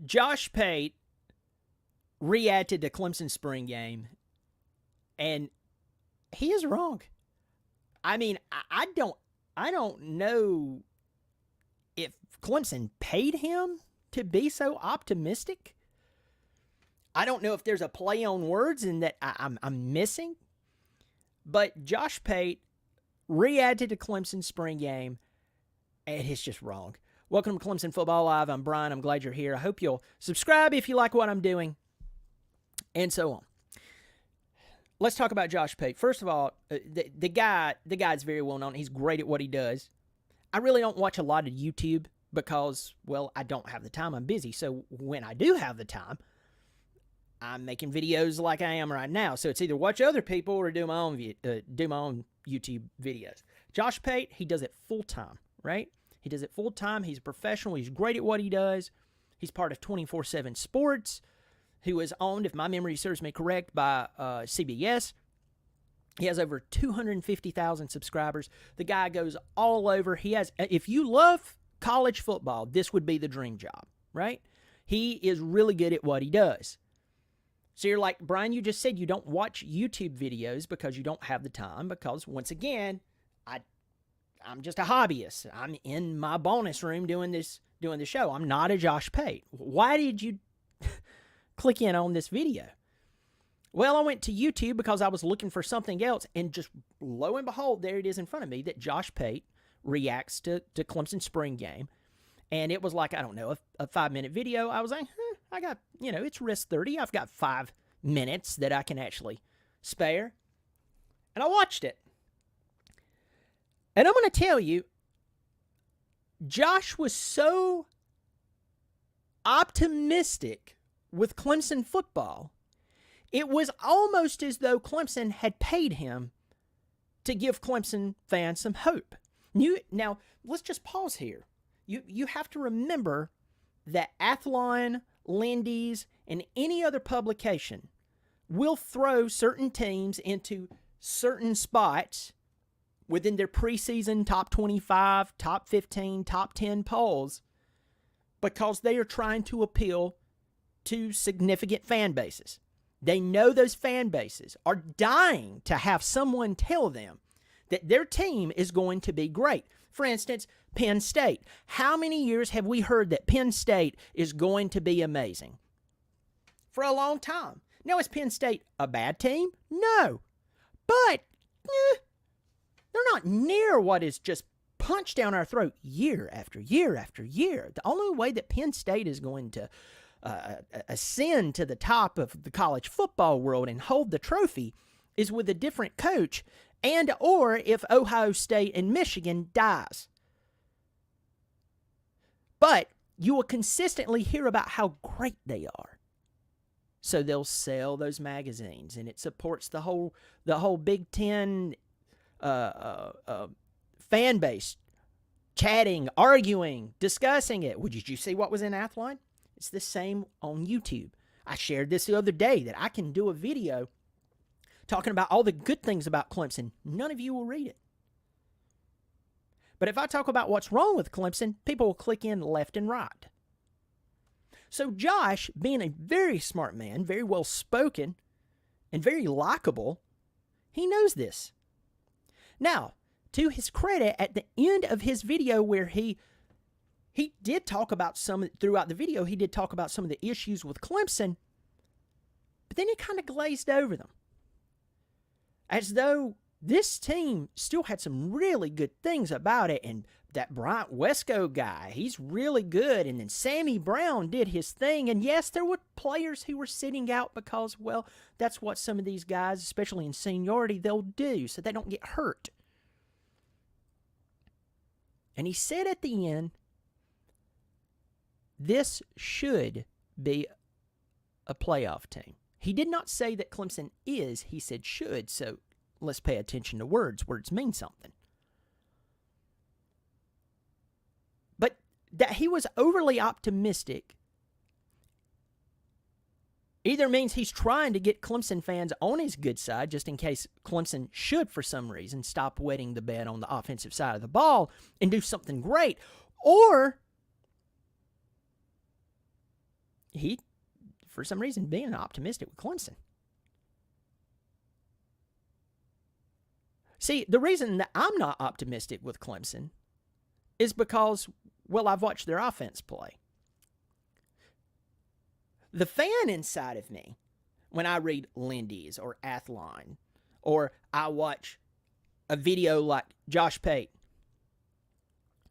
Josh Pate reacted to Clemson spring game, and he is wrong. I mean, I don't know if Clemson paid him to be so optimistic. I don't know if there's a play on words in that I'm missing. But Josh Pate reacted to Clemson spring game, and it's just wrong. Welcome to Clemson Football Live. I'm Brian. I'm glad you're here. I hope you'll subscribe if you like what I'm doing, and so on. Let's talk about Josh Pate. First of all, the guy's very well known. He's great at what he does. I really don't watch a lot of YouTube because, well, I don't have the time. I'm busy. So when I do have the time, I'm making videos like I am right now. So it's either watch other people or do my own YouTube videos. Josh Pate, he does it full time, right? He does it full time. He's a professional. He's great at what he does. He's part of 24/7 Sports, who is owned, if my memory serves me correct, by CBS. He has over 250,000 subscribers. The guy goes all over. He has, if you love college football, this would be the dream job, right? He is really good at what he does. So you're like, Brian, you just said you don't watch YouTube videos because you don't have the time, because once again, I'm just a hobbyist. I'm in my bonus room doing the show. I'm not a Josh Pate. Why did you click in on this video? Well, I went to YouTube because I was looking for something else, and just lo and behold, there it is in front of me that Josh Pate reacts to Clemson spring game. And it was like, I don't know, a 5-minute video. I was like, I got, it's risk 30. I've got 5 minutes that I can actually spare. And I watched it. And I'm going to tell you, Josh was so optimistic with Clemson football, it was almost as though Clemson had paid him to give Clemson fans some hope. Now, let's just pause here. You have to remember that Athlon, Lindy's, and any other publication will throw certain teams into certain spots within their preseason top 25, top 15, top 10 polls because they are trying to appeal to significant fan bases. They know those fan bases are dying to have someone tell them that their team is going to be great. For instance, Penn State. How many years have we heard that Penn State is going to be amazing? For a long time. Now, is Penn State a bad team? No. But they're not near what is just punched down our throat year after year after year. The only way that Penn State is going to ascend to the top of the college football world and hold the trophy is with a different coach, and or if Ohio State and Michigan dies. But you will consistently hear about how great they are. So they'll sell those magazines, and it supports the whole Big Ten fan base, chatting, arguing, discussing it. Did you see what was in Athlon? It's the same on YouTube. I shared this the other day that I can do a video talking about all the good things about Clemson. None of you will read it. But if I talk about what's wrong with Clemson, people will click in left and right. So Josh, being a very smart man, very well spoken, and very likable, he knows this. Now, to his credit, at the end of his video where he did talk about throughout the video, he did talk about some of the issues with Clemson, but then he kind of glazed over them. As though this team still had some really good things about it, and that Bryant Wesco guy, he's really good, and then Sammy Brown did his thing, and yes, there were players who were sitting out because, well, that's what some of these guys, especially in seniority, they'll do, so they don't get hurt. And he said at the end, this should be a playoff team. He did not say that Clemson is, he said should, so let's pay attention to words. Words mean something. But that he was overly optimistic either means he's trying to get Clemson fans on his good side just in case Clemson should, for some reason, stop wetting the bed on the offensive side of the ball and do something great, or he, for some reason, being optimistic with Clemson. See, the reason that I'm not optimistic with Clemson is because, well, I've watched their offense play. The fan inside of me, when I read Lindy's or Athlon, or I watch a video like Josh Pate,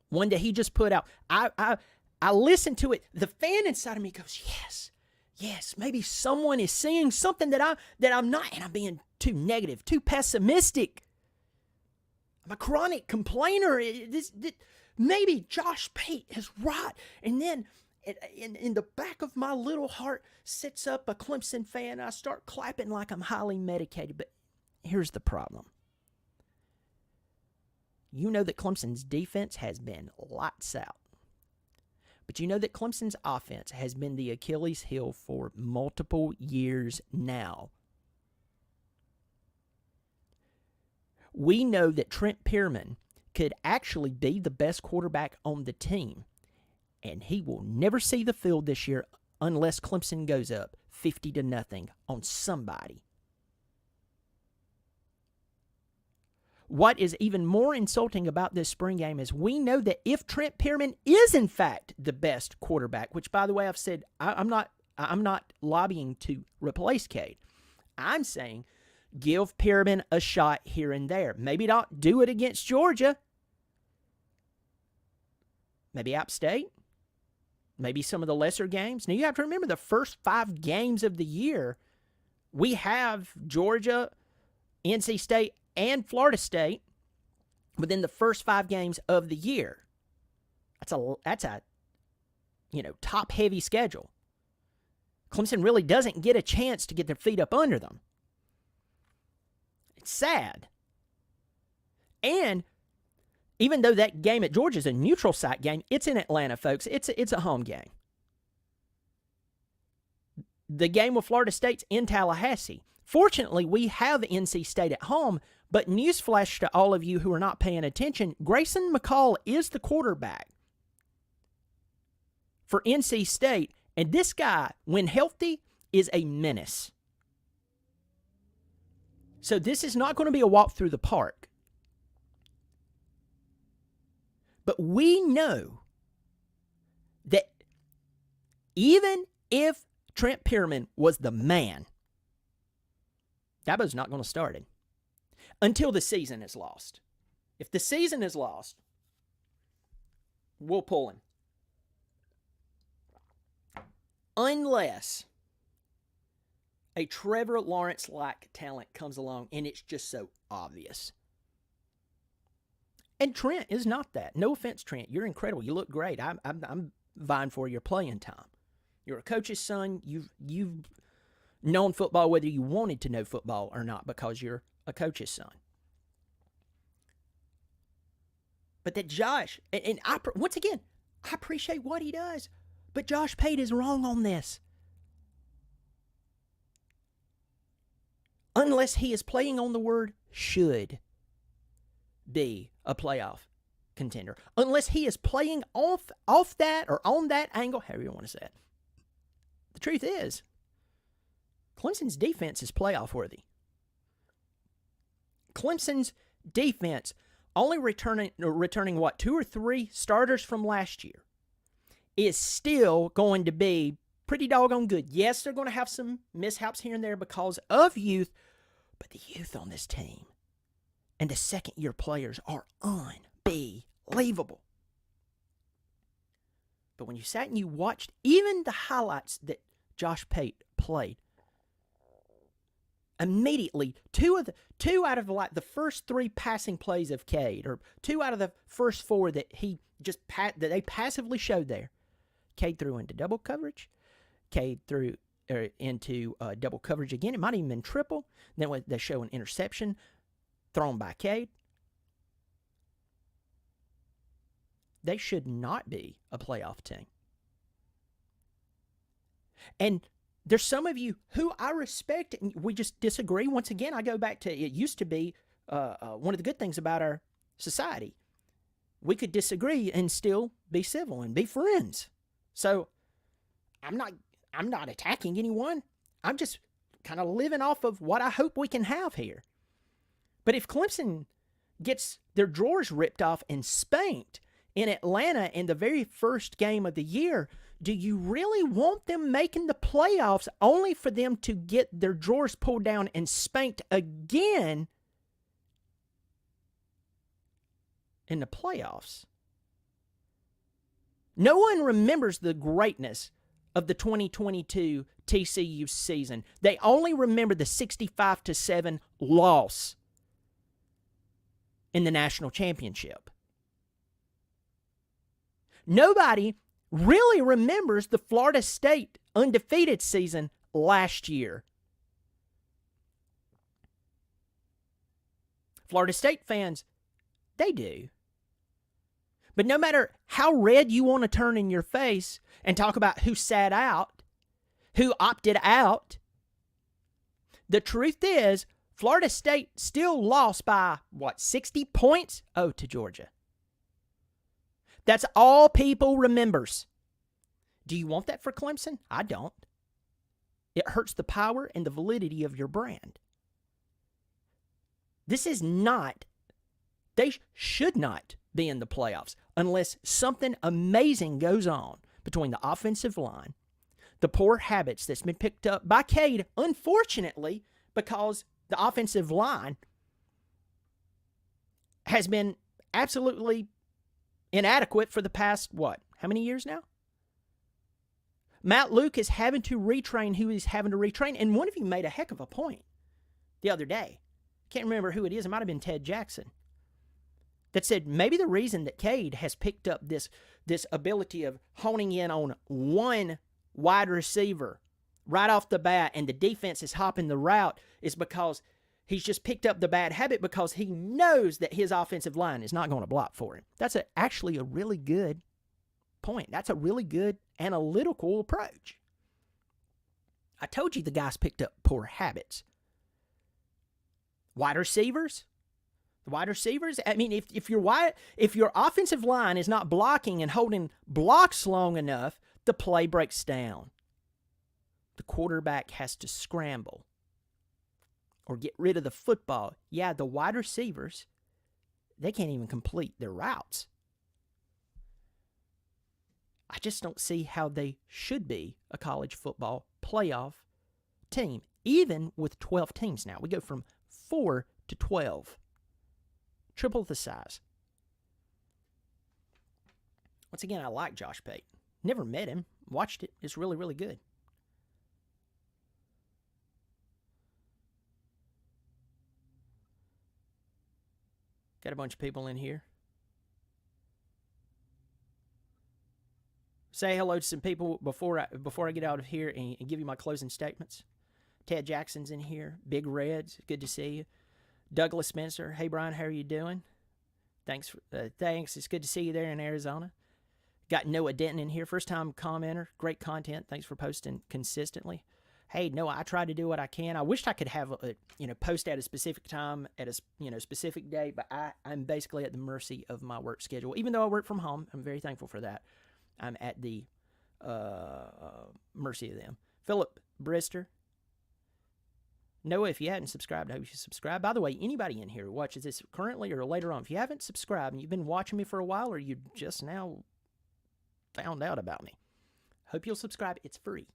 one that he just put out, I listen to it. The fan inside of me goes, yes, maybe someone is seeing something that I'm not, and I'm being too negative, too pessimistic. I'm a chronic complainer. Maybe Josh Pate is right. And then in the back of my little heart sits up a Clemson fan. I start clapping like I'm highly medicated. But here's the problem. You know that Clemson's defense has been lights out. But you know that Clemson's offense has been the Achilles heel for multiple years now. We know that Trent Pierman could actually be the best quarterback on the team, and he will never see the field this year unless Clemson goes up 50-0 on somebody. What is even more insulting about this spring game is we know that if Trent Pierman is in fact the best quarterback, which by the way I've said I'm not lobbying to replace Cade. I'm saying give Pierman a shot here and there. Maybe not do it against Georgia. Maybe App State. Maybe some of the lesser games. Now, you have to remember the first 5 games of the year, we have Georgia, NC State, and Florida State within the first 5 games of the year. That's a top-heavy schedule. Clemson really doesn't get a chance to get their feet up under them. It's sad. And even though that game at Georgia is a neutral site game, it's in Atlanta, folks. It's a home game. The game with Florida State's in Tallahassee. Fortunately, we have NC State at home, but newsflash to all of you who are not paying attention, Grayson McCall is the quarterback for NC State, and this guy, when healthy, is a menace. So this is not going to be a walk through the park. But we know that even if Trent Pierman was the man, Dabo's not going to start him until the season is lost. If the season is lost, we'll pull him. Unless a Trevor Lawrence-like talent comes along and it's just so obvious. And Trent is not that. No offense, Trent. You're incredible. You look great. I'm vying for your playing time. You're a coach's son. You've known football whether you wanted to know football or not because you're a coach's son. But that Josh, and once again, I appreciate what he does, but Josh Pate is wrong on this. Unless he is playing on the word should be a playoff contender. Unless he is playing off that or on that angle, however you want to say it. The truth is, Clemson's defense is playoff worthy. Clemson's defense only returning 2 or 3 starters from last year is still going to be pretty doggone good. Yes, they're going to have some mishaps here and there because of youth, but the youth on this team and the second-year players are unbelievable. But when you sat and you watched even the highlights that Josh Pate played, immediately, two out of like the first 3 passing plays of Cade, or 2 out of the first 4 that he just that they passively showed there, Cade threw into double coverage. Cade threw into double coverage again. It might have even been triple. Then they show an interception thrown by Cade. They should not be a playoff team. And there's some of you who I respect, and we just disagree. Once again, I go back to it used to be one of the good things about our society. We could disagree and still be civil and be friends. So I'm I'm not attacking anyone. I'm just kind of living off of what I hope we can have here. But if Clemson gets their drawers ripped off and spanked in Atlanta in the very first game of the year, do you really want them making the playoffs only for them to get their drawers pulled down and spanked again in the playoffs? No one remembers the greatness of the 2022 TCU season. They only remember the 65-7 loss in the national championship. Nobody really remembers the Florida State undefeated season last year. Florida State fans, they do. But no matter how red you want to turn in your face and talk about who sat out, who opted out, the truth is Florida State still lost by, 60 points? Oh, to Georgia. That's all people remembers. Do you want that for Clemson? I don't. It hurts the power and the validity of your brand. This is not, they should not be in the playoffs unless something amazing goes on between the offensive line, the poor habits that's been picked up by Cade, unfortunately, because the offensive line has been absolutely inadequate for the past, how many years now? Matt Luke is having to retrain who he's having to retrain. And one of you made a heck of a point the other day. Can't remember who it is. It might have been Ted Jackson. That said maybe the reason that Cade has picked up this ability of honing in on one wide receiver right off the bat and the defense is hopping the route is because he's just picked up the bad habit because he knows that his offensive line is not going to block for him. That's actually a really good point. That's a really good analytical approach. I told you the guys picked up poor habits. Wide receivers? The wide receivers? I mean, if your offensive line is not blocking and holding blocks long enough, the play breaks down. The quarterback has to scramble or get rid of the football. Yeah, the wide receivers, they can't even complete their routes. I just don't see how they should be a college football playoff team, even with 12 teams now. We go from 4 to 12. Triple the size. Once again, I like Josh Pate. Never met him. Watched it. It's really, really good. Got a bunch of people in here. Say hello to some people before I get out of here and give you my closing statements. Ted Jackson's in here. Big Reds, good to see you. Douglas Spencer, hey Brian, how are you doing? Thanks. It's good to see you there in Arizona. Got Noah Denton in here, first time commenter. Great content. Thanks for posting consistently. Hey Noah, I try to do what I can. I wish I could have post at a specific time at a specific day, but I'm basically at the mercy of my work schedule. Even though I work from home, I'm very thankful for that. I'm at the mercy of them. Philip Brister. Noah, if you hadn't subscribed, I hope you should subscribe. By the way, anybody in here who watches this currently or later on, if you haven't subscribed and you've been watching me for a while or you just now found out about me, hope you'll subscribe. It's free.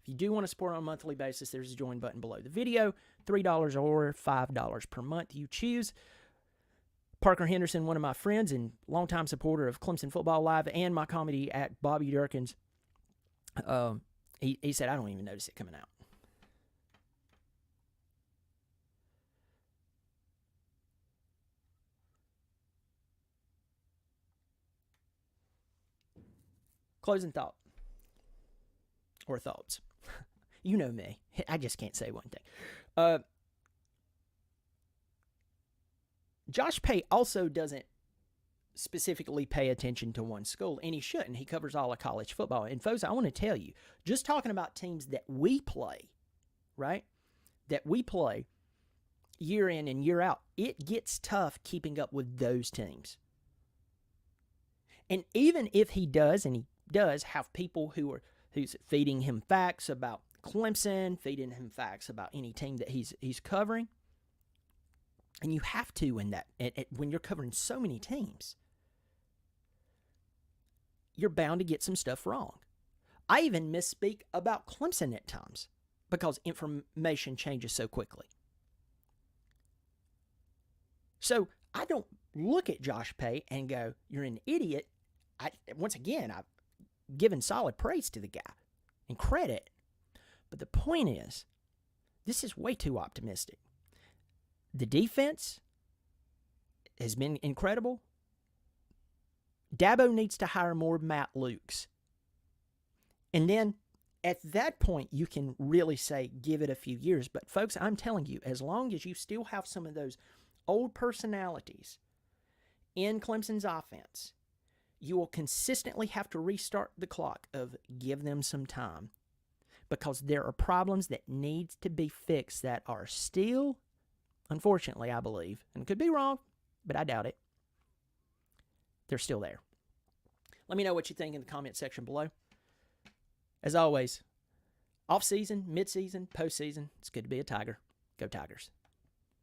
If you do want to support on a monthly basis, there's a join button below the video. $3 or $5 per month. You choose. Parker Henderson, one of my friends and longtime supporter of Clemson Football Live and my comedy at Bobby Durkins, he said, I don't even notice it coming out. Closing thought. Or thoughts. You know me. I just can't say one thing. Josh Pate also doesn't specifically pay attention to one school, and he shouldn't. He covers all of college football. And folks, I want to tell you, just talking about teams that we play, right? That we play year in and year out, it gets tough keeping up with those teams. And even if he does, and he does have people who who's feeding him facts about Clemson, feeding him facts about any team that he's covering. And you have to in that when you're covering so many teams. You're bound to get some stuff wrong. I even misspeak about Clemson at times because information changes so quickly. So I don't look at Josh Pate and go, you're an idiot. Once again, I've given solid praise to the guy and credit. But the point is, this is way too optimistic. The defense has been incredible. Dabo needs to hire more Matt Lukes. And then at that point, you can really say, give it a few years. But folks, I'm telling you, as long as you still have some of those old personalities in Clemson's offense, you will consistently have to restart the clock of give them some time. Because there are problems that need to be fixed that are still, unfortunately, I believe, and could be wrong, but I doubt it, they're still there. Let me know what you think in the comment section below. As always, off-season, mid-season, post-season, it's good to be a Tiger. Go Tigers.